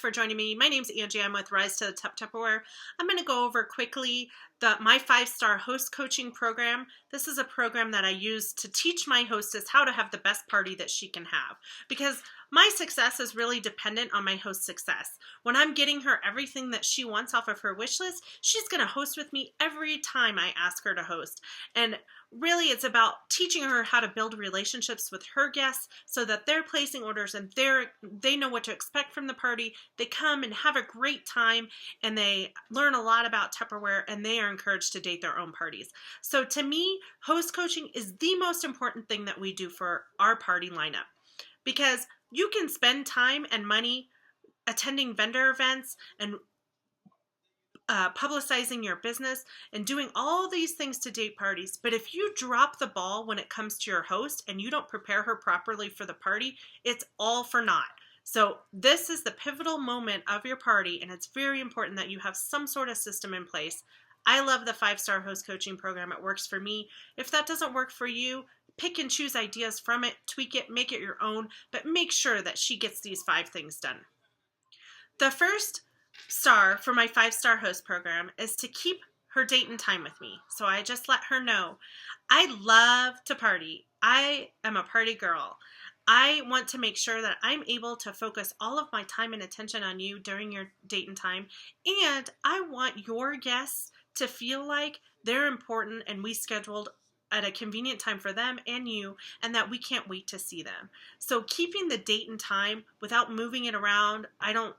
for joining me. My name's Angie. I'm with Rise to the Top Tupperware. I'm going to go over quickly my 5-star host coaching program. This is a program that I use to teach my hostess how to have the best party that she can have, because my success is really dependent on my host's success. When I'm getting her everything that she wants off of her wish list, she's going to host with me every time I ask her to host. And really, it's about teaching her how to build relationships with her guests so that they're placing orders and they know what to expect from the party. They come and have a great time, and they learn a lot about Tupperware, and they are encouraged to date their own parties. So to me, host coaching is the most important thing that we do for our party lineup, because you can spend time and money attending vendor events and publicizing your business and doing all these things to date parties. But if you drop the ball when it comes to your host and you don't prepare her properly for the party, it's all for naught. So this is the pivotal moment of your party, and it's very important that you have some sort of system in place. I love the 5-star host coaching program. It works for me. If that doesn't work for you, pick and choose ideas from it, tweak it, make it your own, but make sure that she gets these 5 things done. The first star for my 5-star host program is to keep her date and time with me. So I just let her know, I love to party. I am a party girl. I want to make sure that I'm able to focus all of my time and attention on you during your date and time. And I want your guests to feel like they're important and we scheduled at a convenient time for them and you, and that we can't wait to see them. So keeping the date and time without moving it around. I don't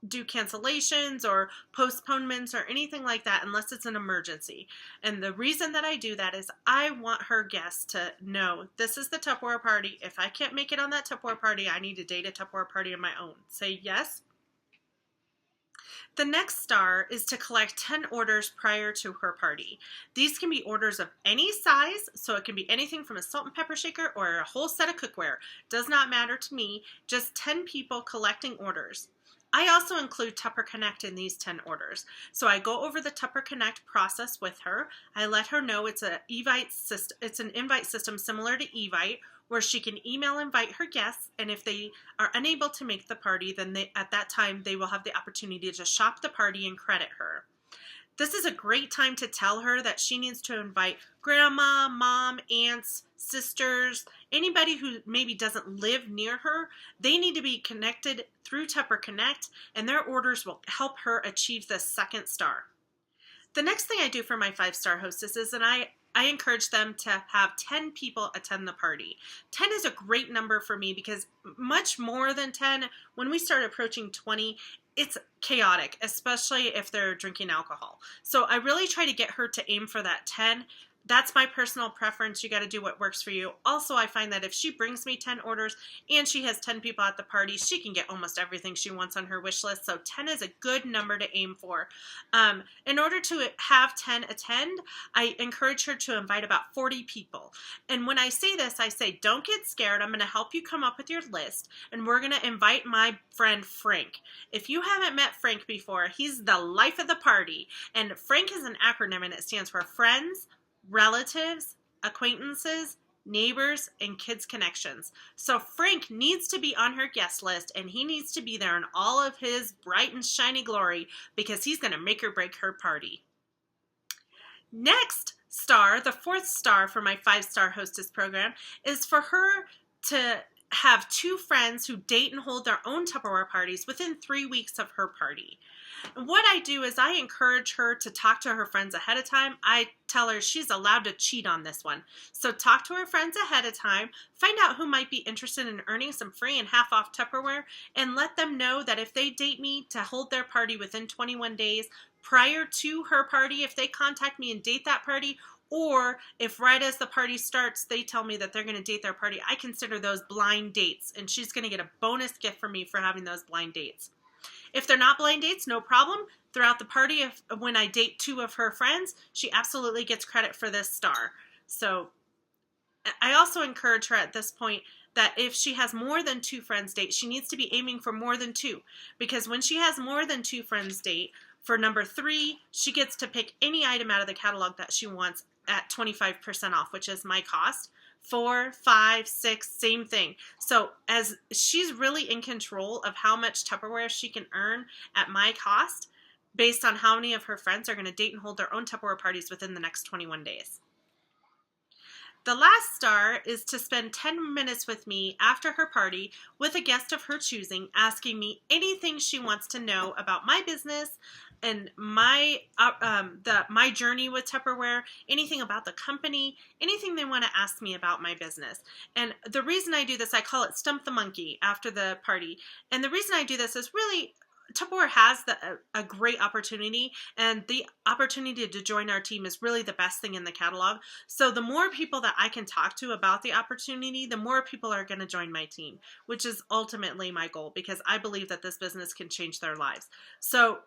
do cancellations or postponements or anything like that unless it's an emergency. And the reason that I do that is I want her guests to know this is the Tupperware party. If I can't make it on that Tupperware party, I need to date a Tupperware party of my own. Say yes. The next star is to collect 10 orders prior to her party. These can be orders of any size, so it can be anything from a salt and pepper shaker or a whole set of cookware. Does not matter to me, just 10 people collecting orders. I also include Tupper Connect in these 10 orders. So I go over the Tupper Connect process with her. I let her know it's an invite system similar to Evite, where she can email invite her guests, and if they are unable to make the party, then at that time they will have the opportunity to shop the party and credit her. This is a great time to tell her that she needs to invite grandma, mom, aunts, sisters, anybody who maybe doesn't live near her. They need to be connected through Tupper Connect, and their orders will help her achieve the 2nd star. The next thing I do for my 5-star hostesses, and I encourage them to have 10 people attend the party. 10 is a great number for me because much more than 10, when we start approaching 20, it's chaotic, especially if they're drinking alcohol. So I really try to get her to aim for that 10. That's my personal preference. You got to do what works for you. Also, I find that if she brings me 10 orders and she has 10 people at the party, she can get almost everything she wants on her wish list. So 10 is a good number to aim for. In order to have 10 attend, I encourage her to invite about 40 people. And when I say this, I say, don't get scared. I'm going to help you come up with your list, and we're going to invite my friend Frank. If you haven't met Frank before, he's the life of the party. And Frank is an acronym, and it stands for Friends, Relatives, Acquaintances, Neighbors, and Kids Connections. So Frank needs to be on her guest list, and he needs to be there in all of his bright and shiny glory, because he's going to make or break her party. Next star, the 4th star for my 5-star hostess program, is for her to have 2 friends who date and hold their own Tupperware parties within 3 weeks of her party. And what I do is I encourage her to talk to her friends ahead of time. I tell her she's allowed to cheat on this one. So talk to her friends ahead of time, find out who might be interested in earning some free and half off Tupperware, and let them know that if they date me to hold their party within 21 days prior to her party, if they contact me and date that party, or if right as the party starts, they tell me that they're going to date their party, I consider those blind dates, and she's going to get a bonus gift from me for having those blind dates. If they're not blind dates, no problem. Throughout the party, when I date 2 of her friends, she absolutely gets credit for this star. So I also encourage her at this point that if she has more than 2 friends date, she needs to be aiming for more than 2. Because when she has more than 2 friends date, for number 3, she gets to pick any item out of the catalog that she wants at 25% off, which is my cost. 4, 5, 6, same thing. So as she's really in control of how much Tupperware she can earn at my cost based on how many of her friends are going to date and hold their own Tupperware parties within the next 21 days. The last star is to spend 10 minutes with me after her party with a guest of her choosing, asking me anything she wants to know about my business and my journey with Tupperware, anything about the company, anything they want to ask me about my business. And the reason I do this, I call it Stump the Monkey after the party. And the reason I do this is really Tupperware has a great opportunity, and the opportunity to join our team is really the best thing in the catalog. So the more people that I can talk to about the opportunity, the more people are going to join my team, which is ultimately my goal, because I believe that this business can change their lives. So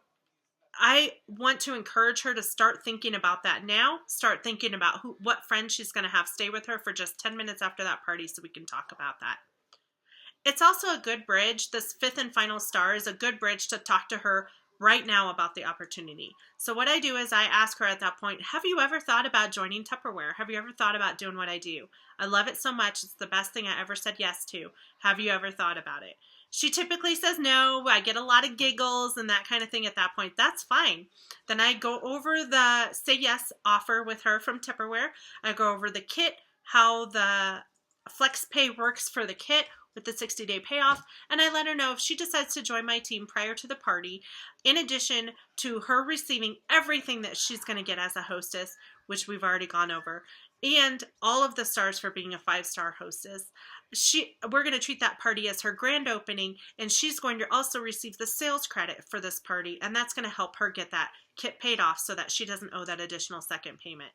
I want to encourage her to start thinking about that now, start thinking about what friends she's going to have stay with her for just 10 minutes after that party so we can talk about that. It's also a good bridge. This fifth and final star is a good bridge to talk to her right now about the opportunity. So what I do is I ask her at that point, have you ever thought about joining Tupperware? Have you ever thought about doing what I do? I love it so much. It's the best thing I ever said yes to. Have you ever thought about it? She typically says no. I get a lot of giggles and that kind of thing at that point. That's fine. Then I go over the say yes offer with her from Tupperware. I go over the kit, how the flex pay works for the kit with the 60-day payoff, and I let her know if she decides to join my team prior to the party, in addition to her receiving everything that she's going to get as a hostess, which we've already gone over, and all of the stars for being a 5-star hostess. We're going to treat that party as her grand opening, and she's going to also receive the sales credit for this party, and that's going to help her get that kit paid off so that she doesn't owe that additional second payment.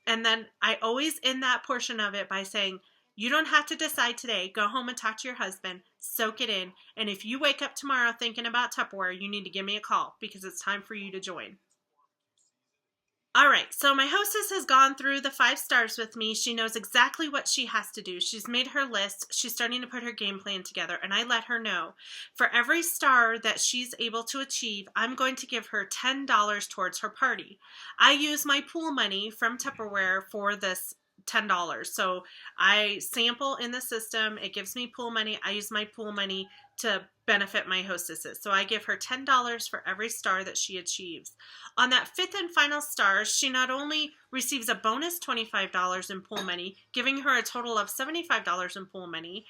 And then I always end that portion of it by saying, you don't have to decide today. Go home and talk to your husband, soak it in, and if you wake up tomorrow thinking about Tupperware, you need to give me a call because it's time for you to join. All right, so my hostess has gone through the 5 stars with me. She knows exactly what she has to do. She's made her list. She's starting to put her game plan together, and I let her know. For every star that she's able to achieve, I'm going to give her $10 towards her party. I use my pool money from Tupperware for this $10. So I sample in the system. It gives me pool money. I use my pool money to benefit my hostesses. So I give her $10 for every star that she achieves. On that 5th and final star, she not only receives a bonus $25 in pool money, giving her a total of $75 in pool money,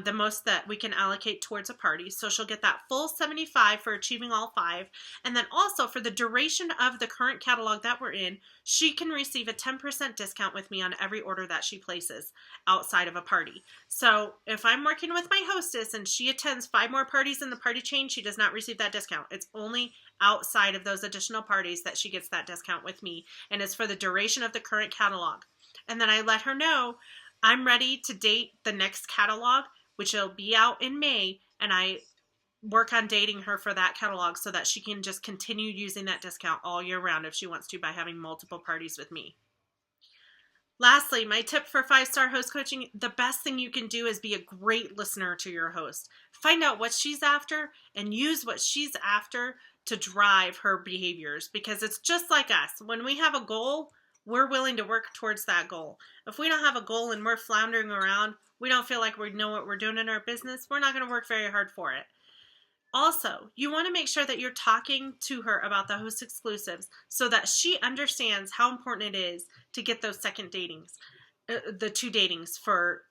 the most that we can allocate towards a party. So she'll get that full $75 for achieving all 5. And then also for the duration of the current catalog that we're in, she can receive a 10% discount with me on every order that she places outside of a party. So if I'm working with my hostess and she attends 5 more parties in the party chain, she does not receive that discount. It's only outside of those additional parties that she gets that discount with me. And it's for the duration of the current catalog. And then I let her know I'm ready to date the next catalog, which will be out in May, and I work on dating her for that catalog so that she can just continue using that discount all year round if she wants to by having multiple parties with me. Lastly, my tip for 5-star host coaching, the best thing you can do is be a great listener to your host. Find out what she's after and use what she's after to drive her behaviors, because it's just like us. When we have a goal, we're willing to work towards that goal. If we don't have a goal and we're floundering around, we don't feel like we know what we're doing in our business, we're not going to work very hard for it. Also, you want to make sure that you're talking to her about the host exclusives so that she understands how important it is to get those second datings, the 2 datings for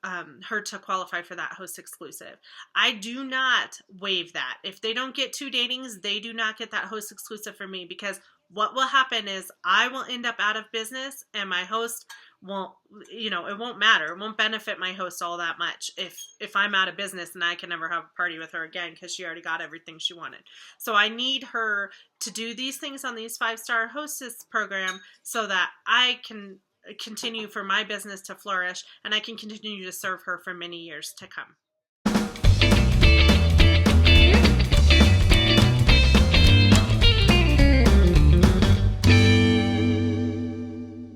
her to qualify for that host exclusive. I do not waive that. If they don't get 2 datings, they do not get that host exclusive from me, because what will happen is I will end up out of business and my host won't, it won't matter. It won't benefit my host all that much if I'm out of business and I can never have a party with her again because she already got everything she wanted. So I need her to do these things on these 5-star hostess program so that I can continue for my business to flourish and I can continue to serve her for many years to come.